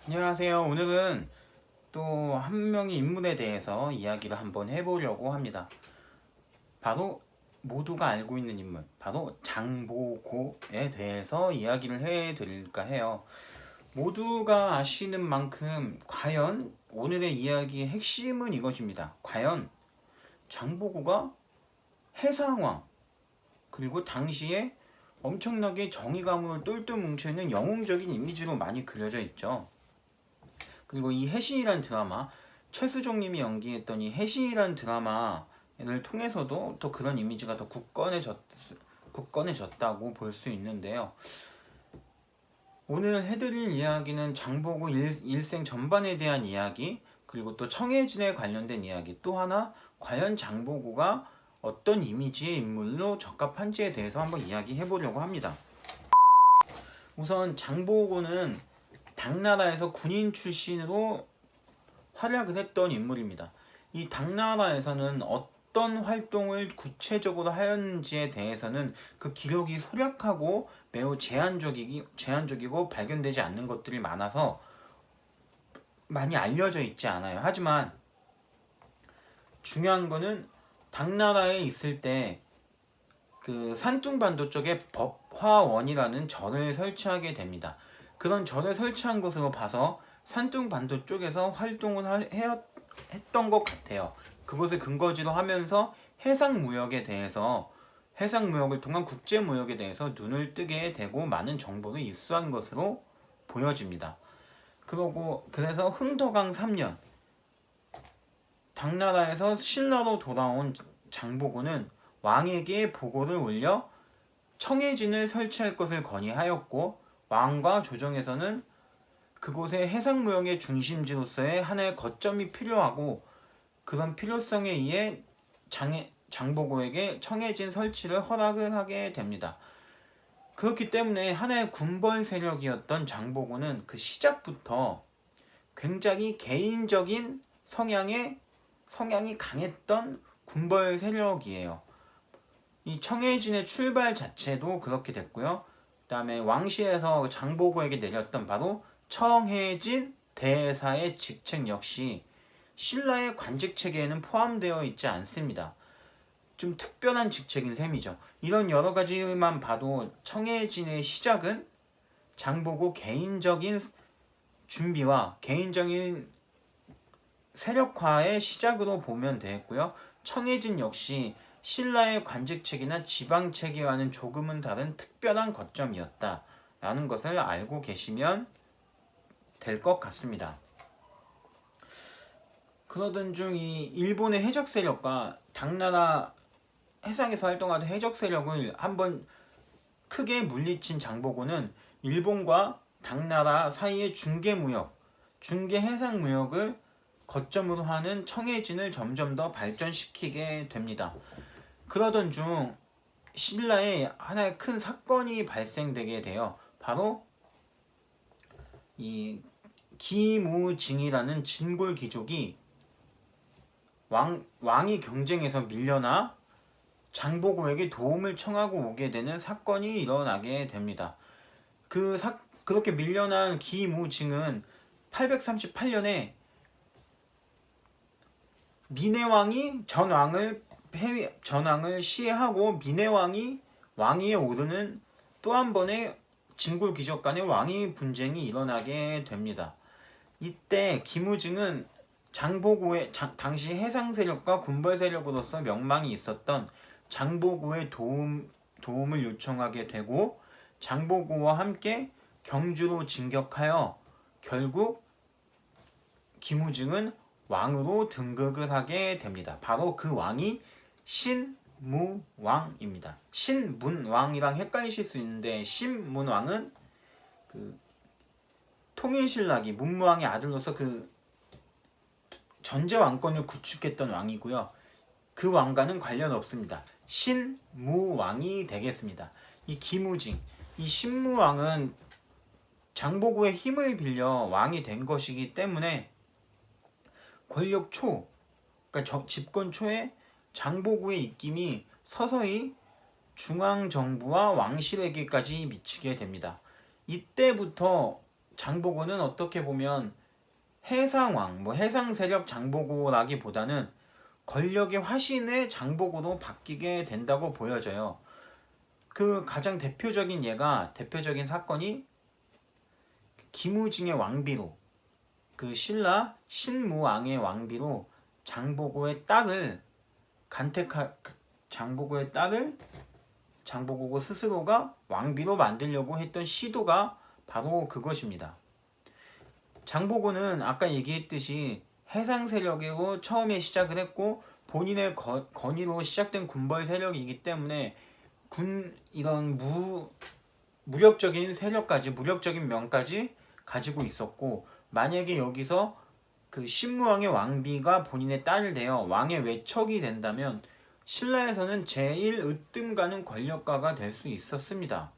안녕하세요. 오늘은 또 한 명의 인물에 대해서 이야기를 한번 해보려고 합니다. 바로 모두가 알고 있는 인물, 바로 장보고에 대해서 이야기를 해드릴까 해요. 모두가 아시는 만큼 과연 오늘의 이야기의 핵심은 이것입니다. 과연 장보고가 해상왕, 그리고 당시에 엄청나게 정의감을 똘똘 뭉쳐있는 영웅적인 이미지로 많이 그려져 있죠. 그리고 이 해신이란 드라마, 최수종님이 연기했던 이 해신이란 드라마를 통해서도 또 그런 이미지가 더 굳건해졌다고 볼 수 있는데요. 오늘 해드릴 이야기는 장보고 일생 전반에 대한 이야기, 그리고 또 청해진에 관련된 이야기, 또 하나 과연 장보고가 어떤 이미지의 인물로 적합한지에 대해서 한번 이야기해 보려고 합니다. 우선 장보고는 당나라에서 군인 출신으로 활약을 했던 인물입니다. 이 당나라에서는 어떤 활동을 구체적으로 하였는지에 대해서는 그 기록이 소략하고 매우 제한적이고 발견되지 않는 것들이 많아서 많이 알려져 있지 않아요. 하지만 중요한 거는 당나라에 있을 때 그 산둥반도 쪽에 법화원이라는 절을 설치하게 됩니다. 그런 절을 설치한 것으로 봐서 산둥반도 쪽에서 활동을 했던 것 같아요. 그것을 근거지로 하면서 해상무역을 통한 국제무역에 대해서 눈을 뜨게 되고 많은 정보를 입수한 것으로 보여집니다. 그래서 흥덕왕 3년 당나라에서 신라로 돌아온 장보고는 왕에게 보고를 올려 청해진을 설치할 것을 건의하였고, 왕과 조정에서는 그곳의 해상무역의 중심지로서의 하나의 거점이 필요하고, 그런 필요성에 의해 장보고에게 청해진 설치를 허락을 하게 됩니다. 그렇기 때문에 하나의 군벌 세력이었던 장보고는 그 시작부터 굉장히 개인적인 성향이 강했던 군벌 세력이에요. 이 청해진의 출발 자체도 그렇게 됐고요. 그 다음에 왕실에서 장보고에게 내렸던 바로 청해진 대사의 직책 역시 신라의 관직 체계에는 포함되어 있지 않습니다. 좀 특별한 직책인 셈이죠. 이런 여러 가지만 봐도 청해진의 시작은 장보고 개인적인 준비와 개인적인 세력화의 시작으로 보면 되겠고요. 청해진 역시 신라의 관직체계나 지방체계와는 조금은 다른 특별한 거점이었다 라는 것을 알고 계시면 될 것 같습니다. 그러던 중 이 일본의 해적 세력과 당나라 해상에서 활동하던 해적 세력을 한번 크게 물리친 장보고는 일본과 당나라 사이의 중개 해상 무역을 거점으로 하는 청해진을 점점 더 발전시키게 됩니다. 그러던 중 신라에 하나의 큰 사건이 발생되게 돼요. 바로 이 기무징이라는 진골 귀족이 왕이 경쟁에서 밀려나 장보고에게 도움을 청하고 오게 되는 사건이 일어나게 됩니다. 그렇게 밀려난 기무징은 838년에 민해왕이 전왕을 시해하고 민해왕이 왕위에 오르는 또 한 번의 진골 귀족 간의 왕위 분쟁이 일어나게 됩니다. 이때 김우징은 당시 해상 세력과 군벌 세력으로서 명망이 있었던 장보고의 도움을 요청하게 되고, 장보고와 함께 경주로 진격하여 결국 김우증은 왕으로 등극을 하게 됩니다. 바로 그 왕이 신무왕입니다. 신문왕이랑 헷갈리실 수 있는데, 신문왕은 그 통일신라기 문무왕의 아들로서 그 전제 왕권을 구축했던 왕이고요. 그 왕과는 관련 없습니다. 신무왕이 되겠습니다. 이 김우징, 이 신무왕은 장보고의 힘을 빌려 왕이 된 것이기 때문에 권력 초, 그러니까 집권 초에 장보고의 입김이 서서히 중앙정부와 왕실에게까지 미치게 됩니다. 이때부터 장보고는 어떻게 보면 해상왕, 해상 세력 장보고라기보다는 권력의 화신의 장보고로 바뀌게 된다고 보여져요. 그 가장 대표적인 사건이 김우징의 왕비로, 그 신라 신무왕의 왕비로 장보고의 딸을 장보고 스스로가 왕비로 만들려고 했던 시도가 바로 그것입니다. 장보고는 아까 얘기했듯이 해상 세력으로 처음에 시작을 했고 본인의 건의로 시작된 군벌 세력이기 때문에 이런 무력적인 세력까지, 무력적인 명까지 가지고 있었고, 만약에 여기서 그 신무왕의 왕비가 본인의 딸을 대어 왕의 외척이 된다면 신라에서는 제일 으뜸 가는 권력가가 될 수 있었습니다.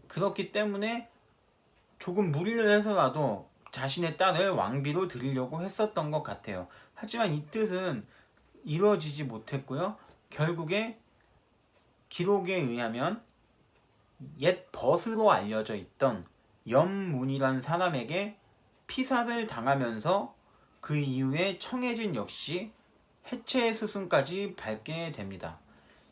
그렇기 때문에 조금 무리를 해서라도 자신의 딸을 왕비로 드리려고 했었던 것 같아요. 하지만 이 뜻은 이루어지지 못했고요. 결국에 기록에 의하면 옛 벗으로 알려져 있던 연문이란 사람에게 피살을 당하면서 그 이후에 청해진 역시 해체 수순까지 밟게 됩니다.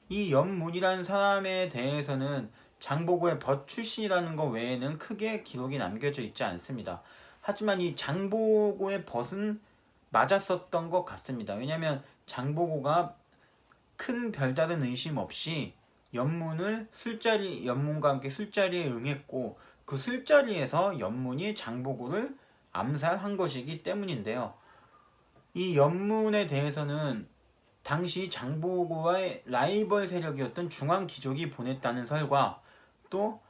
이 연문이란 사람에 대해서는 장보고의 벗 출신이라는 것 외에는 크게 기록이 남겨져 있지 않습니다. 하지만 이 장보고의 벗은 맞았었던 것 같습니다. 왜냐하면 장보고가 큰 별다른 의심 없이 연문과 함께 술자리에 응했고 그 술자리에서 연문이 장보고를 암살한 것이기 때문인데요. 이 연문에 대해서는 당시 장보고의 라이벌 세력이었던 중앙귀족이 보냈다는 설과 또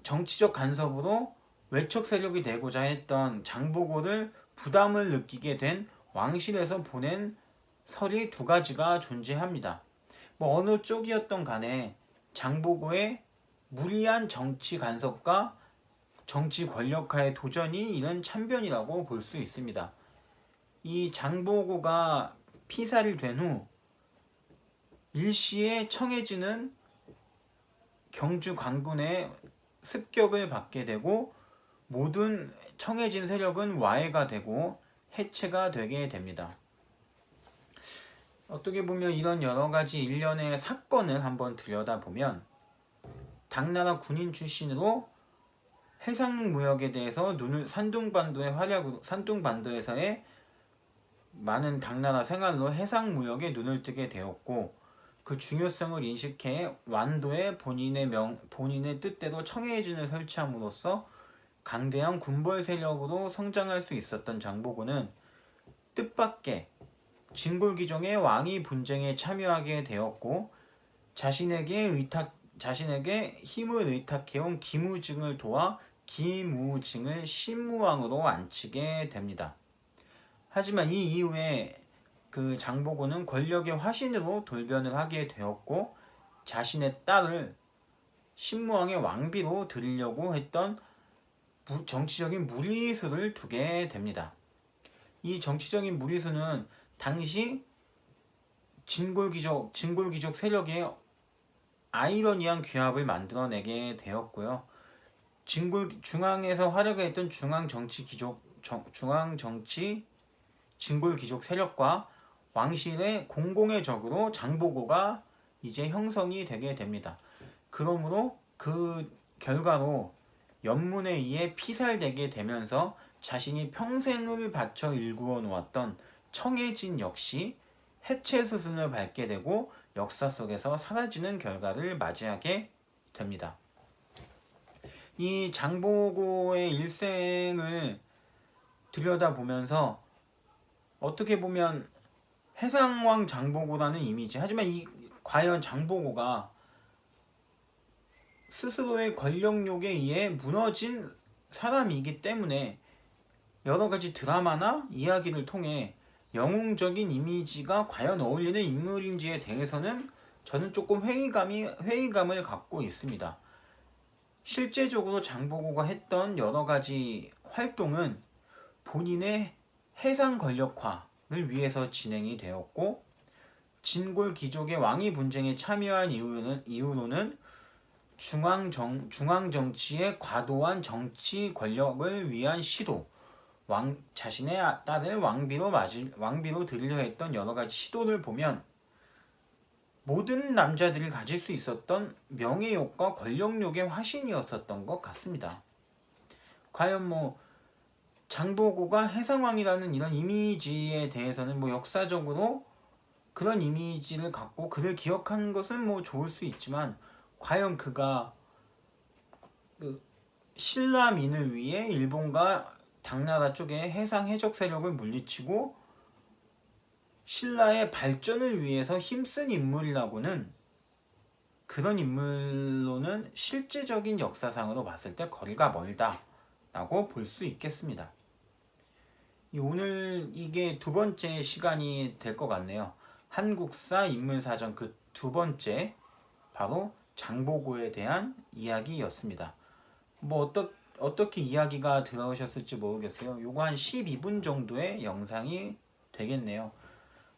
정치적 간섭으로 외척 세력이 되고자 했던 장보고를 부담을 느끼게 된 왕실에서 보낸 설이 두 가지가 존재합니다. 어느 쪽이었던 간에 장보고의 무리한 정치 간섭과 정치 권력화의 도전이 이런 참변이라고 볼 수 있습니다. 이 장보고가 피살이 된 후 일시에 청해진은 경주 관군의 습격을 받게 되고 모든 청해진 세력은 와해가 되고 해체가 되게 됩니다. 어떻게 보면 이런 여러가지 일련의 사건을 한번 들여다보면 당나라 군인 출신으로 해상무역에 대해서 산둥반도에서의 많은 당나라 생활로 해상무역에 눈을 뜨게 되었고 그 중요성을 인식해 완도에 본인의 뜻대로 청해진을 설치함으로써 강대한 군벌 세력으로 성장할 수 있었던 장보고는 뜻밖의 진골기종의 왕위 분쟁에 참여하게 되었고 자신에게 힘을 의탁해온 김우징을 도와 김우징을 신무왕으로 앉히게 됩니다. 하지만 이 이후에 그 장보고는 권력의 화신으로 돌변을 하게 되었고 자신의 딸을 신무왕의 왕비로 드리려고 했던 정치적인 무리수를 두게 됩니다. 이 정치적인 무리수는 당시 진골귀족 세력의 아이러니한 규합을 만들어내게 되었고요. 중앙에서 활약했던 중앙정치 진골귀족 세력과 왕실의 공공의 적으로 장보고가 이제 형성이 되게 됩니다. 그러므로 그 결과로 연문에 의해 피살되게 되면서 자신이 평생을 바쳐 일구어 놓았던 청해진 역시 해체 수순을 밟게 되고 역사 속에서 사라지는 결과를 맞이하게 됩니다. 이 장보고의 일생을 들여다보면서 어떻게 보면 해상왕 장보고라는 이미지, 하지만 과연 장보고가 스스로의 권력욕에 의해 무너진 사람이기 때문에 여러가지 드라마나 이야기를 통해 영웅적인 이미지가 과연 어울리는 인물인지에 대해서는 저는 조금 회의감을 갖고 있습니다. 실제적으로 장보고가 했던 여러가지 활동은 본인의 해상 권력화를 위해서 진행이 되었고 진골 귀족의 왕위 분쟁에 참여한 이유로는 중앙 정치의 과도한 정치 권력을 위한 시도, 자신의 딸을 왕비로 들이려 했던 여러 가지 시도를 보면 모든 남자들이 가질 수 있었던 명예욕과 권력욕의 화신이었었던 것 같습니다. 과연 장보고가 해상왕이라는 이런 이미지에 대해서는 역사적으로 그런 이미지를 갖고 그를 기억하는 것은 좋을 수 있지만, 과연 그가 신라민을 위해 일본과 당나라 쪽의 해상 해적 세력을 물리치고 신라의 발전을 위해서 힘쓴 인물이라고는, 그런 인물로는 실제적인 역사상으로 봤을 때 거리가 멀다 라고 볼 수 있겠습니다. 오늘 이게 두 번째 시간이 될 것 같네요. 한국사 인물사전 그 두 번째, 바로 장보고에 대한 이야기였습니다. 어떻게 이야기가 들어오셨을지 모르겠어요. 요거 한 12분 정도의 영상이 되겠네요.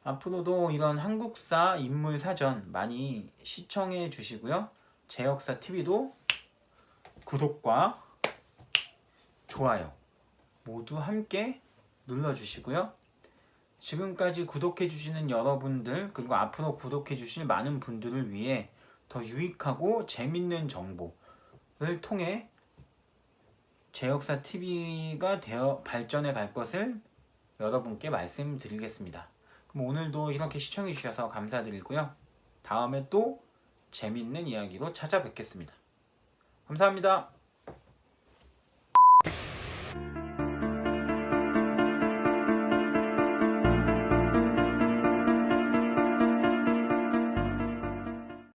앞으로도 이런 한국사 인물사전 많이 시청해 주시고요. 제역사TV도 구독과 좋아요 모두 함께 눌러주시고요. 지금까지 구독해주시는 여러분들, 그리고 앞으로 구독해주실 많은 분들을 위해 더 유익하고 재밌는 정보를 통해 제역사TV가 발전해 갈 것을 여러분께 말씀드리겠습니다. 그럼 오늘도 이렇게 시청해주셔서 감사드리고요. 다음에 또 재밌는 이야기로 찾아뵙겠습니다. 감사합니다.